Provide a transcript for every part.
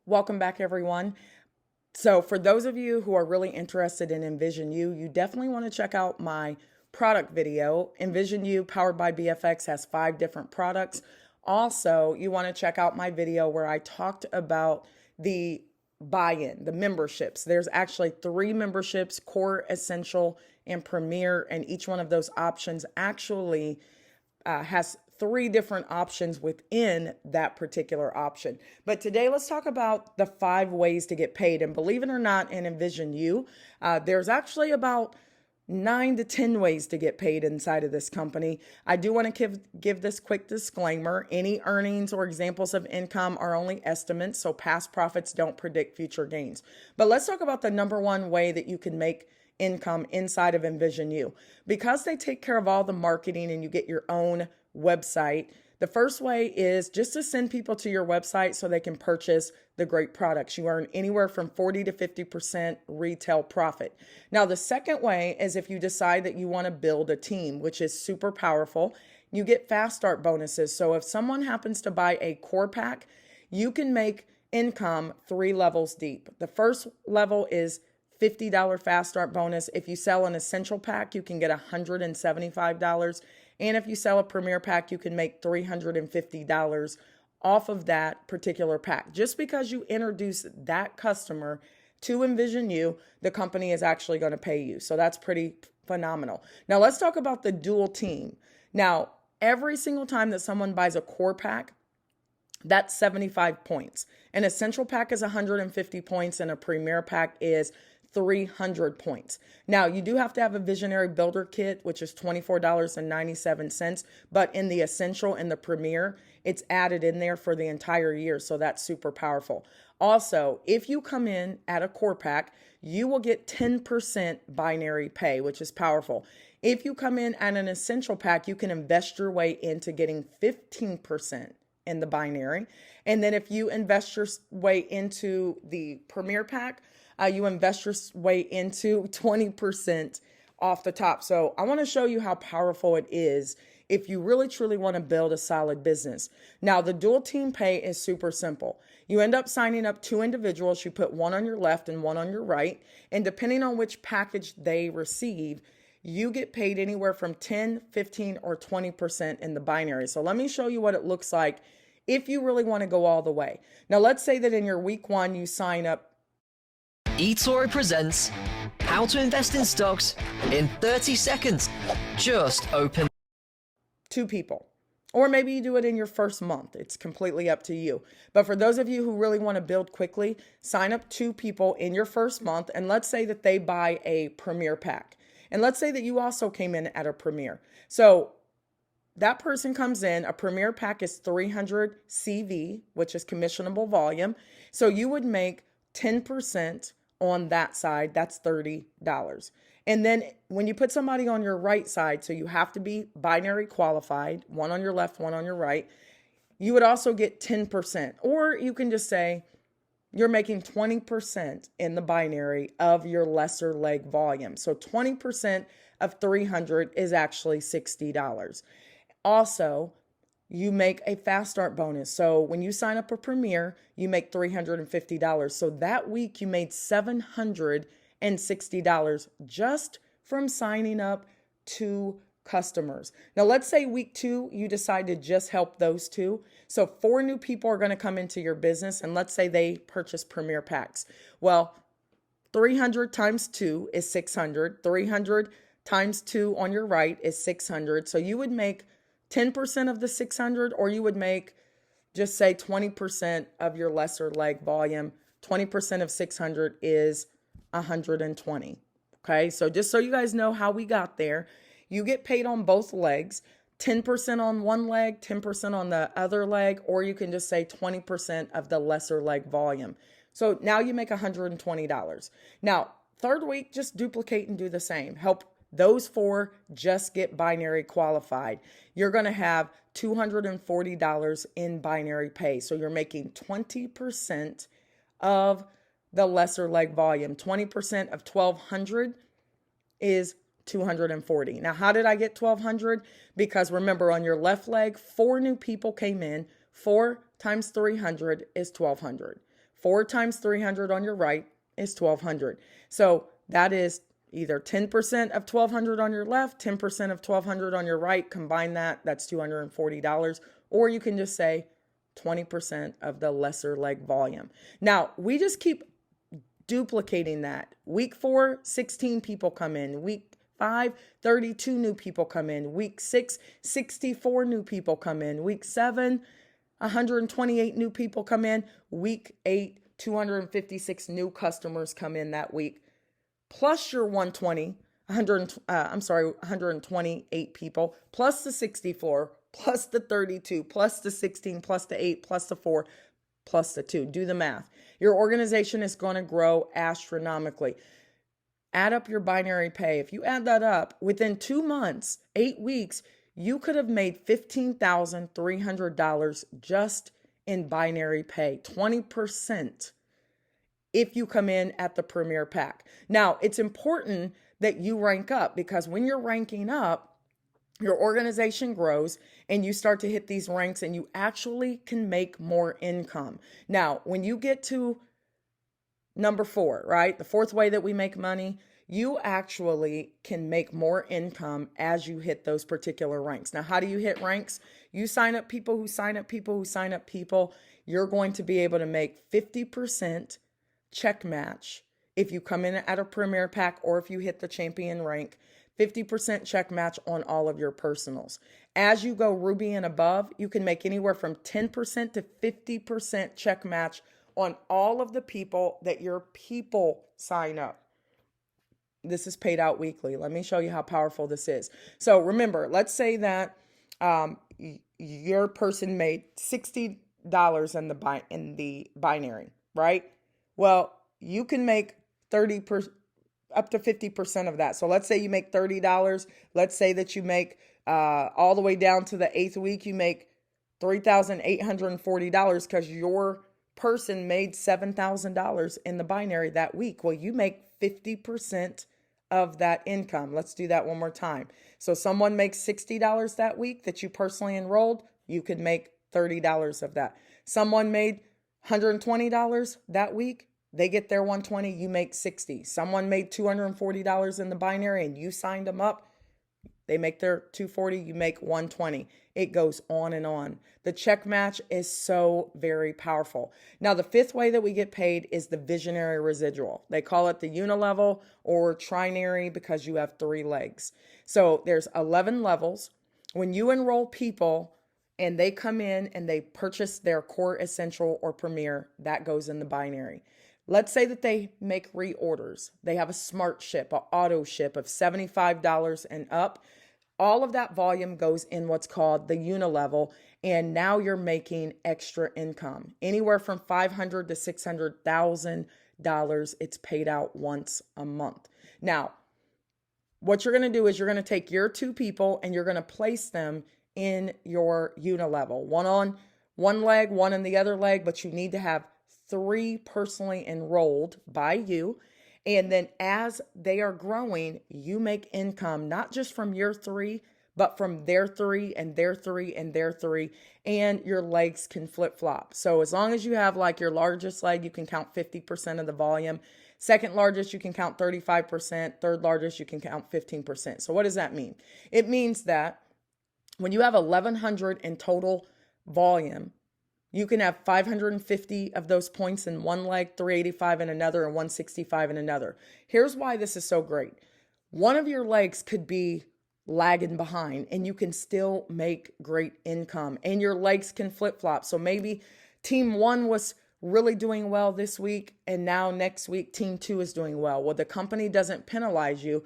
Welcome back, everyone. So for those of you who are really interested in Nvisionu, you definitely want to check out my product video. Nvisionu powered by BFX has 5 different products. Also, you want to check out my video where I talked about the buy-in, the memberships. There's actually 3 memberships: Core, Essential, and Premier, and each one of those options actually has 3 different options within that particular option. But today, let's talk about the 5 ways to get paid. And believe it or not, in Nvisionu, there's actually about 9 to 10 ways to get paid inside of this company. I do want to give this quick disclaimer. Any earnings or examples of income are only estimates, so past profits don't predict future gains. But let's talk about the number 1 way that you can make income inside of Nvisionu. Because they take care of all the marketing and you get your own website, the first way is just to send people to your website so they can purchase the great products. You earn anywhere from 40 to 50% retail profit. Now, the second way is if you decide that you want to build a team, which is super powerful. You get fast start bonuses. So if someone happens to buy a core pack, you can make income 3 levels deep. The first level is $50 fast start bonus. If you sell an essential pack, you can get $175. And if you sell a premier pack, you can make $350 off of that particular pack. Just because you introduce that customer to Nvisionu, the company is actually going to pay you. So that's pretty phenomenal. Now let's talk about the dual team. Now, every single time that someone buys a core pack, that's 75 points. An essential pack is 150 points and a premier pack is 300 points. Now, you do have to have a visionary builder kit, which is $24.97, but in the essential and the premier, it's added in there for the entire year. So that's super powerful. Also, if you come in at a core pack, you will get 10% binary pay, which is powerful. If you come in at an essential pack, you can invest your way into getting 15% in the binary. And then if you invest your way into the premier pack, you invest your way into 20% off the top. So I want to show you how powerful it is if you really truly want to build a solid business. Now, the dual team pay is super simple. You end up signing up 2 individuals. You put one on your left and one on your right. And depending on which package they receive, you get paid anywhere from 10, 15, or 20% in the binary. So let me show you what it looks like if you really want to go all the way. Now, let's say that in your week 1, you sign up. eToro presents How to Invest in Stocks in 30 Seconds. Just open 2 people. Or maybe you do it in your first month. It's completely up to you. But for those of you who really want to build quickly, sign up 2 people in your first month. And let's say that they buy a premier pack. And let's say that you also came in at a premier. So that person comes in, a premier pack is 300 CV, which is commissionable volume. So you would make 10% on that side, that's $30. And then when you put somebody on your right side, so you have to be binary qualified, one on your left, one on your right, you would also get 10%. Or you can just say you're making 20% in the binary of your lesser leg volume. So 20% of 300 is actually $60. Also, you make a fast start bonus. So when you sign up a premier, you make $350. So that week you made $760 just from signing up 2 customers. Now let's say week 2, you decide to just help those 2. So 4 new people are going to come into your business, and let's say they purchase premier packs. Well, 300 times 2 is 600. 300 times 2 on your right is 600. So you would make 10% of the 600, or you would make, just say 20% of your lesser leg volume. 20% of 600 is 120. Okay, so just so you guys know how we got there, you get paid on both legs, 10% on one leg, 10% on the other leg, or you can just say 20% of the lesser leg volume. So now you make $120. Now, third week, just duplicate and do the same. Help those 4 just get binary qualified. You're going to have $240 in binary pay. So you're making 20% of the lesser leg volume. 20% of 1,200 is 240. Now, how did I get 1,200? Because remember, on your left leg, 4 new people came in. 4 times 300 is 1,200. 4 times 300 on your right is 1200. So that is either 10% of 1200 on your left, 10% of 1200 on your right. Combine that, that's $240. Or you can just say 20% of the lesser leg volume. Now, we just keep duplicating that. Week 4, 16 people come in. Week 5, 32 new people come in. Week 6, 64 new people come in. Week 7, 128 new people come in. Week 8, 256 new customers come in that week. Plus your 128 people, plus the 64, plus the 32, plus the 16, plus the 8, plus the 4, plus the 2. Do the math. Your organization is going to grow astronomically. Add up your binary pay. If you add that up, within 2 months, 8 weeks, you could have made $15,300 just in binary pay, 20% if you come in at the Premier Pack. Now, it's important that you rank up, because when you're ranking up, your organization grows and you start to hit these ranks and you actually can make more income. Now, when you get to number 4, right? The 4th way that we make money, you actually can make more income as you hit those particular ranks. Now, how do you hit ranks? You sign up people who sign up people who sign up people. You're going to be able to make 50% check match if you come in at a Premier Pack, or if you hit the champion rank, 50% check match on all of your personals. As you go Ruby and above, you can make anywhere from 10% to 50% check match on all of the people that your people sign up. This is paid out weekly. Let me show you how powerful this is. So remember, let's say that your person made $60 in the binary, right? Well, you can make 30% up to 50% of that. So let's say you make $30. Let's say that you make all the way down to the 8th week, you make $3,840 because your person made $7,000 in the binary that week. Well, you make 50% of that income. Let's do that one more time. So someone makes $60 that week that you personally enrolled, you could make $30 of that. Someone made $120 that week, they get their 120, you make 60. Someone made $240 in the binary and you signed them up, they make their 240, you make 120. It goes on and on. The check match is so very powerful. Now, the 5th way that we get paid is the visionary residual. They call it the UNILEVEL or trinary because you have 3 legs. So there's 11 levels. When you enroll people and they come in and they purchase their core, essential, or premier, that goes in the binary. Let's say that they make reorders. They have a smart ship, an auto ship of $75 and up. All of that volume goes in what's called the UNILEVEL, and now you're making extra income. Anywhere from $500,000 to $600,000, it's paid out once a month. Now, what you're going to do is you're going to take your 2 people and you're going to place them in your UNILEVEL. One on one leg, one on the other leg, but you need to have 3 personally enrolled by you. And then as they are growing, you make income, not just from your 3, but from their 3 and their 3 and their 3, and your legs can flip flop. So as long as you have like your largest leg, you can count 50% of the volume. Second largest, you can count 35%. Third largest, you can count 15%. So what does that mean? It means that when you have 1,100 in total volume, you can have 550 of those points in one leg, 385 in another, and 165 in another. Here's why this is so great. One of your legs could be lagging behind and you can still make great income, and your legs can flip-flop. So maybe team 1 was really doing well this week and now next week team 2 is doing well. Well, the company doesn't penalize you.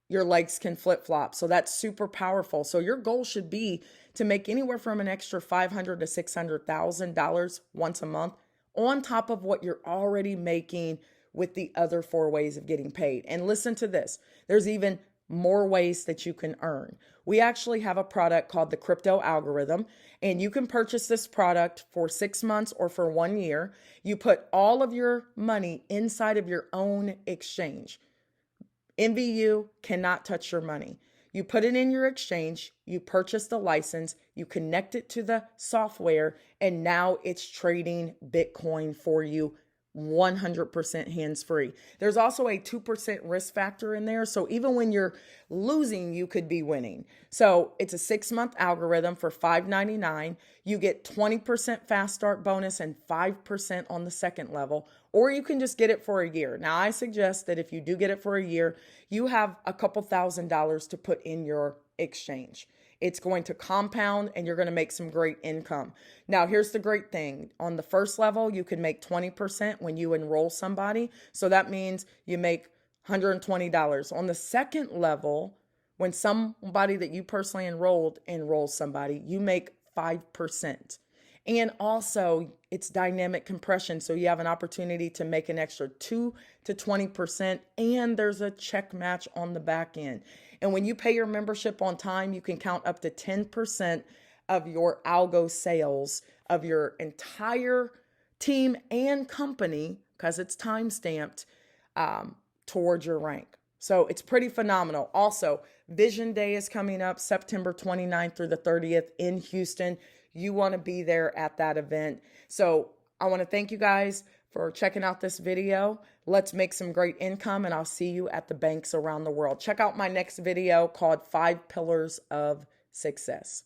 Your legs can flip-flop. So that's super powerful. So your goal should be to make anywhere from an extra $500,000 to $600,000 once a month on top of what you're already making with the other 4 ways of getting paid. And listen to this. There's even more ways that you can earn. We actually have a product called the Crypto Algorithm, and you can purchase this product for 6 months or for 1 year. You put all of your money inside of your own exchange. NVU cannot touch your money. You put it in your exchange, you purchase the license, you connect it to the software, and now it's trading Bitcoin for you 100% hands-free. There's also a 2% risk factor in there. So even when you're losing, you could be winning. So it's a 6-month algorithm for $5.99. You get 20% fast start bonus and 5% on the second level, or you can just get it for a year. Now, I suggest that if you do get it for a year, you have a couple $1,000s to put in your exchange. It's going to compound and you're going to make some great income. Now, here's the great thing. On the first level, you can make 20% when you enroll somebody. So that means you make $120. On the second level, when somebody that you personally enrolls somebody, you make 5%. And also, it's dynamic compression. So you have an opportunity to make an extra 2 to 20%. And there's a check match on the back end. And when you pay your membership on time, you can count up to 10% of your algo sales of your entire team and company, because it's time stamped, towards your rank. So it's pretty phenomenal. Also, Vision Day is coming up September 29th through the 30th in Houston. You want to be there at that event. So I want to thank you guys for checking out this video. Let's make some great income, and I'll see you at the banks around the world. Check out my next video called 5 Pillars of Success.